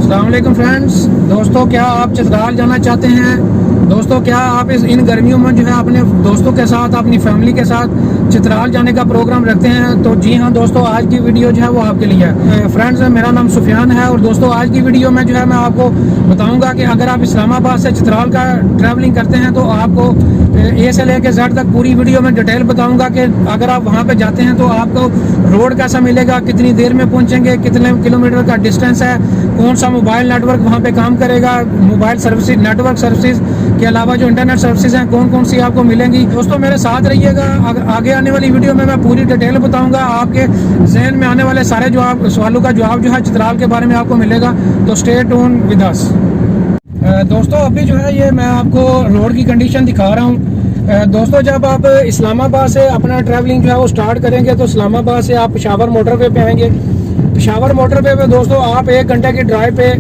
अस्सलाम वालेकुम फ्रेंड्स। दोस्तों, क्या आप चित्राल जाना चाहते हैं? दोस्तों, क्या आप इन गर्मियों में जो है अपने दोस्तों के साथ, अपनी फैमिली के साथ चित्राल जाने का प्रोग्राम रखते हैं? तो जी हाँ दोस्तों, आज की वीडियो जो है वो आपके लिए है। फ्रेंड्स, मेरा नाम सुफियान है और दोस्तों आज की वीडियो में जो है मैं आपको बताऊंगा कि अगर आप इस्लामाबाद से चित्राल का ट्रैवलिंग करते हैं तो आपको ए से लेकर जेड तक पूरी वीडियो में डिटेल बताऊंगा कि अगर आप वहाँ पे जाते हैं तो आपको रोड कैसा मिलेगा, कितनी देर में पहुँचेंगे, कितने किलोमीटर का डिस्टेंस है, कौन सा मोबाइल नेटवर्क वहाँ पे काम करेगा, मोबाइल सर्विस, नेटवर्क सर्विसेज के अलावा जो इंटरनेट सर्विसेज हैं कौन कौन सी आपको मिलेंगी। दोस्तों मेरे साथ रहिएगा, आगे आने वाली वीडियो में मैं पूरी डिटेल बताऊंगा। आपके जहन में आने वाले सारे सवालों का जवाब जो है चित्राल के बारे में आपको मिलेगा। तो स्टे ट्यून विद अस। दोस्तों अभी जो है ये मैं आपको रोड की कंडीशन दिखा रहा हूँ। दोस्तों जब आप इस्लामाबाद से अपना ट्रैवलिंग जो है वो स्टार्ट करेंगे तो इस्लामाबाद से आप पेशावर मोटरवे पे आएंगे। पेशावर मोटरवे पे दोस्तों आप 1 घंटे की ड्राइव पे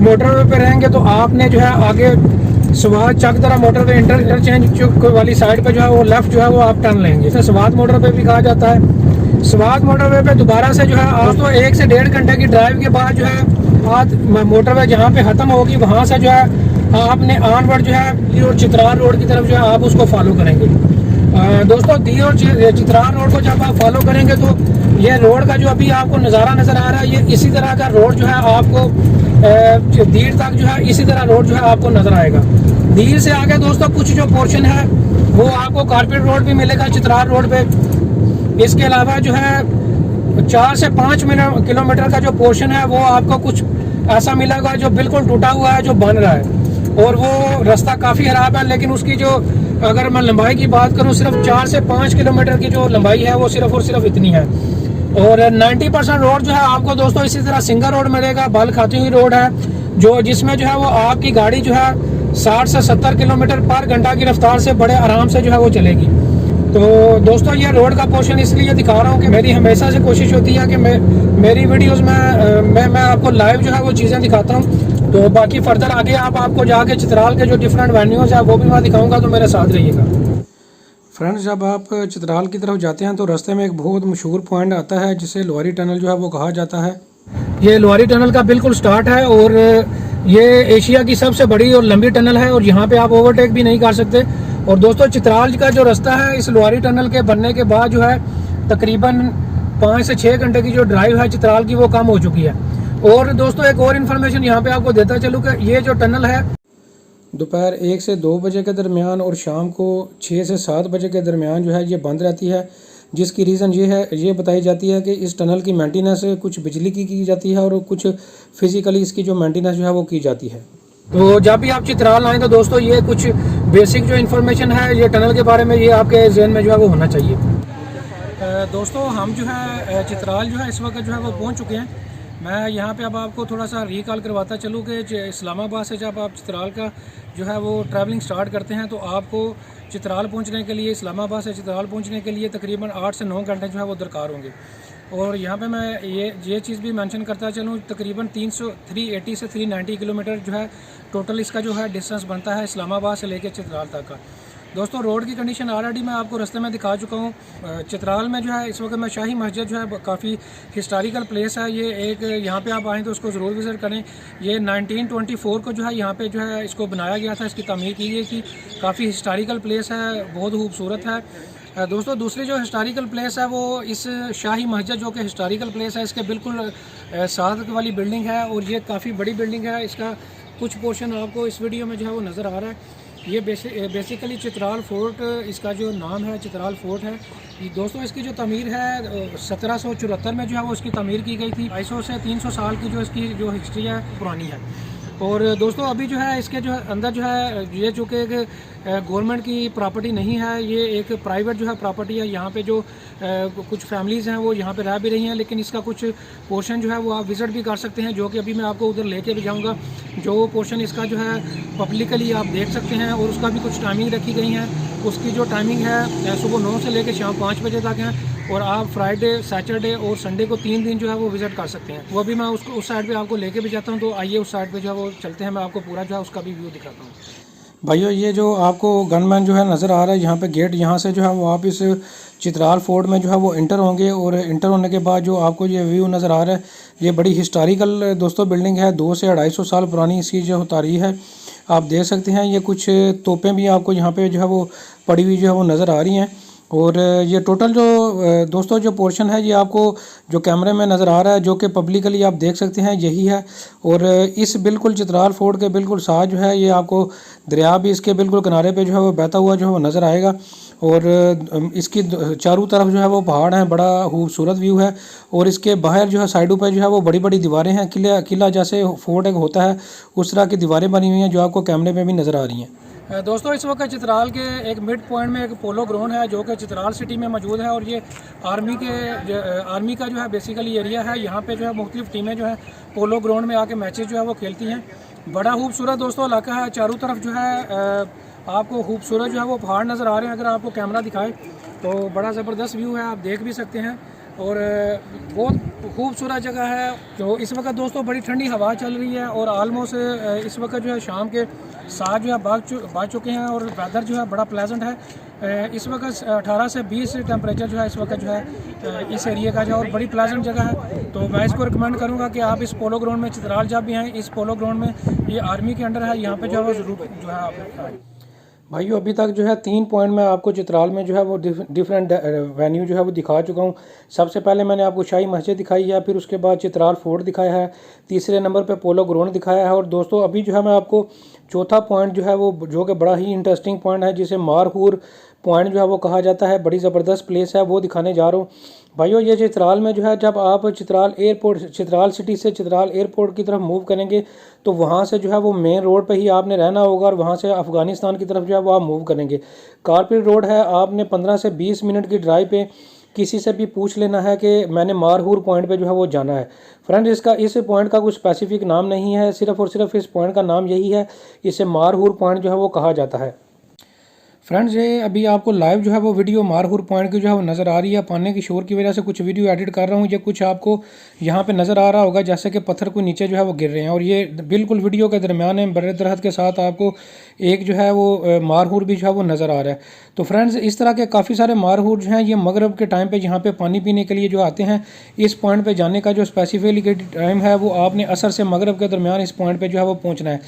मोटरवे पे रहेंगे तो आपने जो है आगे स्वाद चकदरा मोटरवे इंटरचेंज वाली साइड पे जो है वो लेफ्ट जो है वो आप टर्न लेंगे। इसे स्वाद मोटरवे भी कहा जाता है। स्वाद मोटरवे पे दोबारा से जो है आप तो 1 से 1.5 घंटे की ड्राइव के बाद जो है मोटरवे जहाँ पे खत्म होगी वहाँ से जो है आपने ऑनवर्ड जो है और चित्राल रोड की तरफ जो है आप उसको फॉलो करेंगे। दोस्तों दी और चित्राल रोड को जब आप फॉलो करेंगे तो ये रोड का जो अभी आपको नज़ारा नज़र आ रहा है ये इसी तरह का रोड जो है आपको दीर तक जो है इसी तरह रोड जो है आपको नज़र आएगा। दीर से आगे दोस्तों कुछ जो पोर्शन है वो आपको कारपेट रोड भी मिलेगा चित्राल रोड पे। इसके अलावा जो है 4 से 5 किलोमीटर का जो पोर्शन है वो आपको कुछ ऐसा मिलेगा जो बिल्कुल टूटा हुआ है, जो बन रहा है और वो रास्ता काफ़ी खराब है। लेकिन उसकी जो अगर मैं लंबाई की बात करूं सिर्फ 4 से 5 किलोमीटर की जो लंबाई है वो सिर्फ और सिर्फ इतनी है। और 90% रोड जो है आपको दोस्तों इसी तरह सिंगल रोड मिलेगा, बल खाती हुई रोड है जो जिसमें जो है वो आपकी गाड़ी जो है 60 से 70 किलोमीटर पर घंटा की रफ्तार से बड़े आराम से जो है वो चलेगी। तो दोस्तों ये रोड का पोर्शन इसलिए दिखा रहा हूँ कि मेरी हमेशा से कोशिश होती है कि मेरी वीडियोस में मैं आपको लाइव जो है वो चीज़ें दिखाता हूँ। तो बाकी फर्दर आगे आपको जाके चित्राल के जो डिफरेंट वेन्यूज़ है वो भी मैं दिखाऊंगा, तो मेरे साथ रहिएगा। फ्रेंड्स, जब आप चित्राल की तरफ जाते हैं तो रास्ते में एक बहुत मशहूर पॉइंट आता है जिसे लोहारी टनल जो है वो कहा जाता है। ये लोहारी टनल का बिल्कुल स्टार्ट है और ये एशिया की सबसे बड़ी और लंबी टनल है और यहाँ पे आप ओवरटेक भी नहीं कर सकते। और दोस्तों चित्राल का जो रास्ता है इस लोहारी टनल के बनने के बाद जो है तकरीबन 5 से 6 घंटे की जो ड्राइव है चित्राल की वो कम हो चुकी है। और दोस्तों एक और इन्फॉर्मेशन यहाँ पे आपको देता चलूँ कि ये जो टनल है दोपहर 1 से 2 बजे के दरमियान और शाम को 6 से 7 बजे के दरमियान जो है ये बंद रहती है, जिसकी रीज़न ये बताई जाती है कि इस टनल की मेंटेनेंस कुछ बिजली की जाती है और कुछ फिज़िकली इसकी जो मेंटेनेंस जो है वो की जाती है। तो जब भी आप चित्राल आएँ तो दोस्तों ये कुछ बेसिक जो इन्फॉर्मेशन है ये टनल के बारे में ये आपके जहन में जो है वो होना चाहिए। दोस्तों हम जो है चित्राल जो है इस वक्त जो है वो पहुँच चुके हैं। मैं यहाँ पे अब आपको थोड़ा सा रिकॉल करवाता चलूँ कि इस्लामाबाद से जब आप चित्राल का जो है वो ट्रैवलिंग स्टार्ट करते हैं तो आपको चित्राल पहुँचने के लिए, इस्लामाबाद से चित्राल पहुँचने के लिए तकरीबन 8 से 9 घंटे जो है वो दरकार होंगे। और यहाँ पे मैं ये चीज़ भी मेंशन करता चलूँ तकरीबन 380 से 390 किलोमीटर जो है टोटल इसका जो है डिस्टेंस बनता है इस्लामाबाद से लेकर चित्राल तक का। दोस्तों रोड की कंडीशन ऑलरेडी मैं आपको रास्ते में दिखा चुका हूँ। चित्राल में जो है इस वक्त मैं शाही मस्जिद जो है काफ़ी हिस्टोरिकल प्लेस है। ये एक यहाँ पे आप आएँ तो उसको ज़रूर विज़िट करें। ये 1924 को जो है यहाँ पे जो है इसको बनाया गया था, इसकी तामीर की गई थी। काफ़ी हिस्टोरिकल प्लेस है, बहुत खूबसूरत है। दोस्तों दूसरी जो हिस्टोरिकल प्लेस है वो इस शाही मस्जिद जो कि हिस्टोरिकल प्लेस है इसके बिल्कुल साथ वाली बिल्डिंग है और ये काफ़ी बड़ी बिल्डिंग है। इसका कुछ पोर्शन आपको इस वीडियो में जो है वो नज़र आ रहा है। ये बेसिकली चित्राल फोर्ट इसका जो नाम है, चित्राल फोर्ट है। दोस्तों इसकी जो तमीर है 1774 में जो है वो इसकी तमीर की गई थी। 250 से 300 साल की जो इसकी जो हिस्ट्री है पुरानी है। और दोस्तों अभी जो है इसके जो अंदर जो है ये जो कि गवर्नमेंट की प्रॉपर्टी नहीं है, ये एक प्राइवेट जो है प्रॉपर्टी है। यहाँ पे जो कुछ फैमिलीज़ हैं वो यहाँ पे रह भी रही हैं, लेकिन इसका कुछ पोर्शन जो है वो आप विज़िट भी कर सकते हैं, जो कि अभी मैं आपको उधर लेके भी जाऊँगा। जो पोर्शन इसका जो है पब्लिकली आप देख सकते हैं और उसका भी कुछ टाइमिंग रखी गई है। उसकी जो टाइमिंग है सुबह 9 से लेकर शाम 5 बजे तक है और आप फ्राइडे, सैटरडे और संडे को 3 दिन जो है वो विज़िट कर सकते हैं। वो भी मैं उसको उस साइड पे आपको लेके भी जाता हूँ। तो आइए उस साइड पे जो है वो चलते हैं, मैं आपको पूरा जो है उसका भी व्यू दिखाता हूँ। भाइयों ये जो आपको गनमैन जो है नज़र आ रहा है यहाँ पे गेट, यहाँ से जो है वो आप इस चित्राल फोर्ट में जो है वो इंटर होंगे और इंटर होने के बाद जो आपको ये व्यू नज़र आ रहा है, ये बड़ी हिस्टोरिकल दोस्तों बिल्डिंग है। 200 से 250 साल पुरानी इसकी जो तारीख है, आप देख सकते हैं। ये कुछ तोपें भी आपको यहाँ पे जो है वो पड़ी हुई जो है वो नज़र आ रही हैं। और ये टोटल जो दोस्तों जो पोर्शन है ये आपको जो कैमरे में नज़र आ रहा है, जो कि पब्लिकली आप देख सकते हैं, यही है। और इस बिल्कुल चित्राल फोर्ट के बिल्कुल साथ जो है ये आपको दरिया भी इसके बिल्कुल किनारे पे जो है वो बहता हुआ जो है वो नज़र आएगा। और इसकी चारों तरफ जो है वो पहाड़ हैं, बड़ा खूबसूरत व्यू है। और इसके बाहर जो है साइडों पे जो है वो बड़ी बड़ी दीवारें हैं, किला जैसे फोर्ट एक होता है उस तरह की दीवारें बनी हुई हैं जो आपको कैमरे में भी नज़र आ रही हैं। दोस्तों इस वक्त चित्राल के एक मिड पॉइंट में एक पोलो ग्राउंड है जो कि चित्राल सिटी में मौजूद है। और ये आर्मी का जो है बेसिकली एरिया है। यहाँ पे जो है मुख्तलिफ टीमें जो है पोलो ग्राउंड में आके मैचेस जो है वो खेलती हैं। बड़ा खूबसूरत दोस्तों इलाका है। चारों तरफ जो है आपको खूबसूरत जो है वो पहाड़ नज़र आ रहे हैं। अगर आपको कैमरा दिखाए तो बड़ा ज़बरदस्त व्यू है, आप देख भी सकते हैं। और बहुत खूबसूरत जगह है। तो इस वक्त दोस्तों बड़ी ठंडी हवा चल रही है और आलमोस्ट इस वक्त जो है शाम के 7 जो है बाज चुके हैं और वेदर जो है बड़ा प्लेजेंट है। इस वक्त 18 से 20 टेम्परेचर जो है इस वक्त जो है इस एरिया का जो है और बड़ी प्लेजेंट जगह है। तो मैं इसको रिकमेंड करूँगा कि आप इस पोलो ग्राउंड में चित्राल जब भी हैं, इस पोलो ग्राउंड में ये आर्मी के अंडर है, यहाँ पे जो है ज़रूर जो है आप भाइयों अभी तक जो है 3 पॉइंट मैं आपको चित्राल में जो है वो डिफरेंट वेन्यू जो है वो दिखा चुका हूँ। सबसे पहले मैंने आपको शाही मस्जिद दिखाई है, फिर उसके बाद चित्राल फोर्ट दिखाया है, तीसरे नंबर पे पोलो ग्राउंड दिखाया है। और दोस्तों अभी जो है मैं आपको चौथा पॉइंट जो है वो जो कि बड़ा ही इंटरेस्टिंग पॉइंट है, जिसे मारहूर पॉइंट जो है वो कहा जाता है, बड़ी ज़बरदस्त प्लेस है, वो दिखाने जा रहा हूँ। भाइयों ये चित्राल में जो है जब आप चित्राल सिटी से चित्राल एयरपोर्ट की तरफ मूव करेंगे तो वहाँ से जो है वो मेन रोड पे ही आपने रहना होगा और वहाँ से अफ़गानिस्तान की तरफ जो है वो आप मूव करेंगे। कारपिल रोड है, आपने 15 से 20 मिनट की ड्राइव पे किसी से भी पूछ लेना है कि मैंने मारहूर पॉइंट पे जो है वो जाना है। फ्रेंड्स इस पॉइंट का कोई स्पेसिफिक नाम नहीं है, सिर्फ और सिर्फ इस पॉइंट का नाम यही है, इसे मारहूर पॉइंट जो है वो कहा जाता है। फ्रेंड्स ये अभी आपको लाइव जो है वो वीडियो मारहूर पॉइंट की जो है वो नज़र आ रही है। पानी की शोर की वजह से कुछ वीडियो एडिट कर रहा हूँ, ये कुछ आपको यहाँ पे नज़र आ रहा होगा जैसे कि पत्थर को नीचे जो है वो गिर रहे हैं। और ये बिल्कुल वीडियो के दरमियान है, बड़े दरख्त के साथ आपको एक जो है वो मारहूर भी जो है वो नज़र आ रहा है। तो फ्रेंड्स इस तरह के काफ़ी सारे मारहूर जो हैं ये मगरब के टाइम पर यहाँ पर पानी पीने के लिए जो आते हैं। इस पॉइंट पर जाने का जो स्पेसिफिक टाइम है वो आपने असर से मगरब के दरमियान इस पॉइंट पर जो है वो पहुँचना है।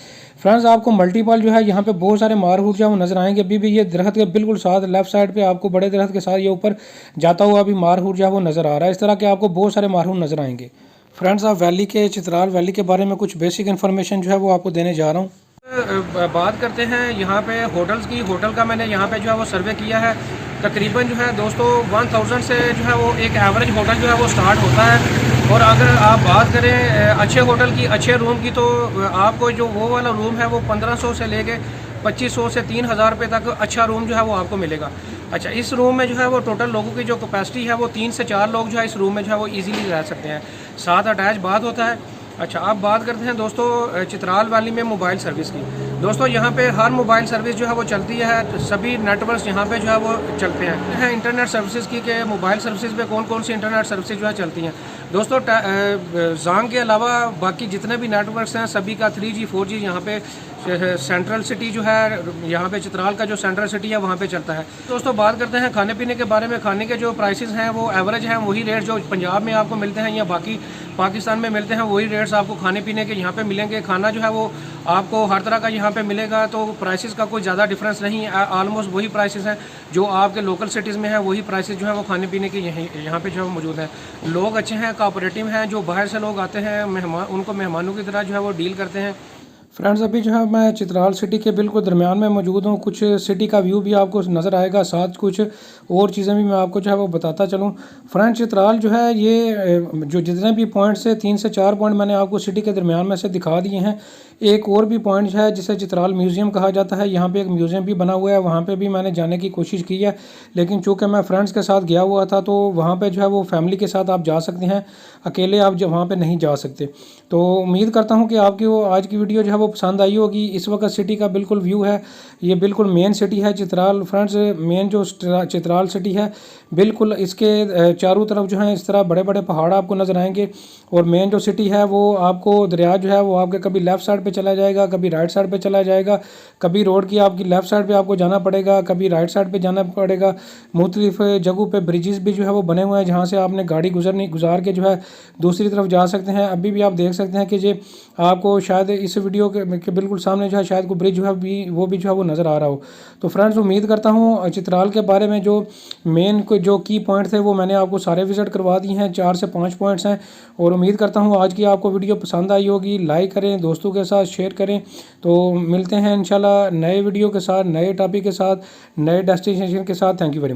फ्रेंड्स आपको मल्टीपल जो है यहाँ पे बहुत सारे मारहूर जो है वो नज़र आएंगे। अभी भी ये दरख्त के बिल्कुल साथ लेफ्ट साइड पे आपको बड़े दरख्त के साथ ये ऊपर जाता हुआ अभी मारहूर जो है वो नज़र आ रहा है। इस तरह के आपको बहुत सारे मारहूर नज़र आएंगे। फ्रेंड्स आप वैली के चित्राल वैली के बारे में कुछ बेसिक इन्फॉर्मेशन जो है वो आपको देने जा रहा हूँ। बात करते हैं यहाँ पे होटल्स की। होटल का मैंने यहाँ पे जो है वो सर्वे किया है। तकरीबन जो है दोस्तों 1000 से जो है वो एक एवरेज होटल जो है वो स्टार्ट होता है। और अगर आप बात करें अच्छे होटल की, अच्छे रूम की, तो आपको जो वो वाला रूम है वो 1500 से लेके 2500 से 3000 रुपये तक अच्छा रूम जो है वो आपको मिलेगा। अच्छा इस रूम में जो है वो टोटल लोगों की जो कैपेसिटी है वो 3 से 4 लोग जो है इस रूम में जो है वो इजीली रह सकते हैं। साथ अटैच बाथ होता है। अच्छा अब बात करते हैं दोस्तों चित्राल वैली में मोबाइल सर्विस की। दोस्तों यहाँ पे हर मोबाइल सर्विस जो है वो चलती है, तो सभी नेटवर्क्स यहाँ पे जो है वो चलते हैं। इंटरनेट सर्विसेज की के मोबाइल सर्विसेज पे कौन कौन सी इंटरनेट सर्विसेज जो है चलती हैं दोस्तों। जांग के अलावा बाकी जितने भी नेटवर्क्स हैं सभी का 3G 4G यहाँ पे सेंट्रल सिटी जो है, यहाँ पे चित्राल का जो सेंट्रल सिटी है वहाँ पे चलता है। दोस्तों बात करते हैं खाने पीने के बारे में। खाने के जो प्राइसेस हैं वो एवरेज हैं, वही रेट जो पंजाब में आपको मिलते हैं या बाकी पाकिस्तान में मिलते हैं वही रेट्स आपको खाने पीने के यहाँ पे मिलेंगे। खाना जो है वो आपको हर तरह का यहाँ पे मिलेगा, तो प्राइसेस का कोई ज़्यादा डिफरेंस नहीं है। ऑलमोस्ट वही प्राइसेस हैं जो आपके लोकल सिटीज़ में है, वही प्राइसेस जो है वो खाने पीने के यहाँ पे जो है मौजूद हैं। लोग अच्छे हैं, कोऑपरेटिव हैं, जो बाहर से लोग आते हैं उनको मेहमानों की तरह जो है वो डील करते हैं। फ्रेंड्स अभी जो है मैं चित्राल सिटी के बिल्कुल दरमियान में मौजूद हूँ। कुछ सिटी का व्यू भी आपको नज़र आएगा, साथ कुछ और चीज़ें भी मैं आपको जो है वो बताता चलूँ। फ्रेंड्स चित्राल जो है ये जो जितने भी पॉइंट्स है 3 से 4 पॉइंट मैंने आपको सिटी के दरमियान में से दिखा दिए हैं। एक और भी पॉइंट है जिसे चित्राल म्यूज़ियम कहा जाता है। यहाँ पे एक म्यूज़ियम भी बना हुआ है, वहाँ पे भी मैंने जाने की कोशिश की है, लेकिन चूँकि मैं फ्रेंड्स के साथ गया हुआ था तो वहाँ पे जो है वो फैमिली के साथ आप जा सकते हैं, अकेले आप वहाँ पे नहीं जा सकते। तो उम्मीद करता हूँ कि आपकी वो आज की वीडियो जो है वो पसंद आई होगी। इस वक्त सिटी का बिल्कुल व्यू है, ये बिल्कुल मेन सिटी है चित्राल फ्रेंड्स। मेन जो चित्राल सिटी है बिल्कुल इसके चारों तरफ जो है इस तरह बड़े बड़े पहाड़ आपको नज़र आएंगे। और मेन जो सिटी है वो आपको दरिया जो है वो आपके कभी लेफ़्ट साइड पे चला जाएगा, कभी राइट साइड पे चला जाएगा, कभी रोड की आपकी लेफ़्ट साइड पे आपको जाना पड़ेगा, कभी राइट साइड पे जाना पड़ेगा। मुख्तलिफ जगहों पे ब्रिजेस भी जो है वो बने हुए हैं जहाँ से आपने गाड़ी गुजार के जो है दूसरी तरफ जा सकते हैं। अभी भी आप देख सकते हैं कि ये आपको शायद इस वीडियो के बिल्कुल सामने जो है शायद कोई ब्रिज जो है वो भी जो है वो नज़र आ रहा हो। तो फ्रेंड्स उम्मीद करता हूँ चित्राल के बारे में जो मेन जो की पॉइंट थे वो मैंने आपको सारे विजिट करवा दिए हैं, 4 से 5 पॉइंट्स हैं। और उम्मीद करता हूँ आज की आपको वीडियो पसंद आई होगी। लाइक करें, दोस्तों के साथ शेयर करें। तो मिलते हैं इंशाल्लाह नए वीडियो के साथ, नए टॉपिक के साथ, नए डेस्टिनेशन के साथ। Thank you very much.